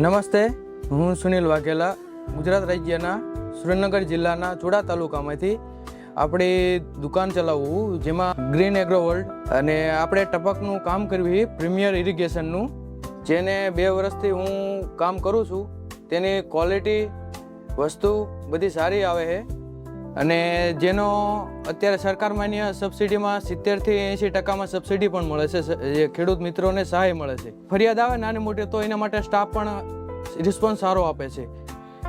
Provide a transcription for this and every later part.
નમસ્તે, હું સુનિલ વાઘેલા ગુજરાત રાજ્યના સુરેન્દ્રનગર જિલ્લાના ચોડા તાલુકામાંથી આપણી દુકાન ચલાવવું, જેમાં ગ્રીન એગ્રો વર્લ્ડ અને આપણે ટપકનું કામ કરવી પ્રીમિયર ઇરિગેશનનું, જેને 2 વર્ષથી હું કામ કરું છું. તેની ક્વોલિટી વસ્તુ બધી સારી આવે છે અને જેનો અત્યારે સરકાર માન્ય સબસિડીમાં 70 થી 80% સબસિડી પણ મળે છે. જે ખેડૂત મિત્રોને સહાય મળે છે. ફરિયાદ આવે નાની મોટી તો એના માટે સ્ટાફ પણ રિસ્પોન્સ સારો આપે છે,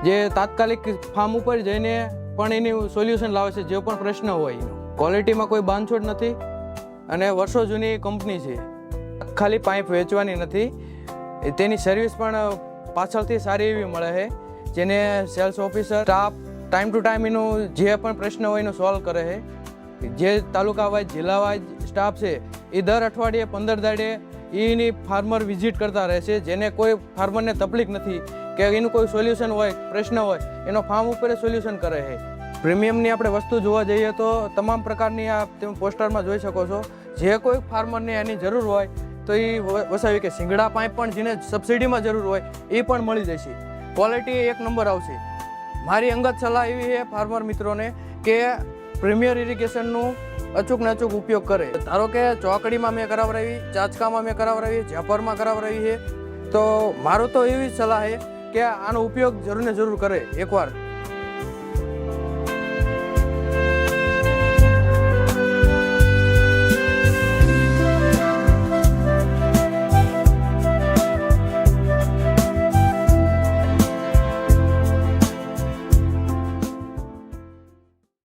જે તાત્કાલિક ફાર્મ ઉપર જઈને પણ એની સોલ્યુશન લાવે છે જે પણ પ્રશ્ન હોય એનો. ક્વોલિટીમાં કોઈ બાંધછોડ નથી અને વર્ષો જૂની કંપની છે. ખાલી પાઇપ વેચવાની નથી, તેની સર્વિસ પણ પાછળથી સારી એવી મળે છે, જેને sales officer staff time to time એનું જે પણ પ્રશ્ન હોય એનું સોલ્વ કરે છે. જે તાલુકા વાઇઝ જિલ્લા વાઇઝ સ્ટાફ છે એ દર અઠવાડિયે 15 દાડે એની ફાર્મર વિઝિટ કરતા રહે છે, જેને કોઈ ફાર્મરને તકલીફ નથી કે એનું કોઈ સોલ્યુશન હોય, પ્રશ્ન હોય, એનો ફાર્મ ઉપર સોલ્યુશન કરે છે. પ્રીમિયમની આપણે વસ્તુ જોવા જઈએ તો તમામ પ્રકારની આ તમે પોસ્ટરમાં જોઈ શકો છો. જે કોઈ ફાર્મરને એની જરૂર હોય તો એ વસાવી કે શિંગડા પાઇપ પણ જેને સબસિડીમાં જરૂર હોય એ પણ મળી જશે. ક્વોલિટી 1 નંબર આવશે. મારી અંગત સલાહ એવી છે ફાર્મર મિત્રોને કે પ્રીમિયર ઇરિગેશનનું અચૂક ને અચૂક ઉપયોગ કરે. ધારો કે ચોકડીમાં મેં કરાવરાવી, ચાચકામાં મેં કરાવરાવી, ઝાપરમાં કરાવરાવી છે, તો મારું તો એવી જ સલાહ છે કે આનો ઉપયોગ જરૂર ને જરૂર કરે એકવાર.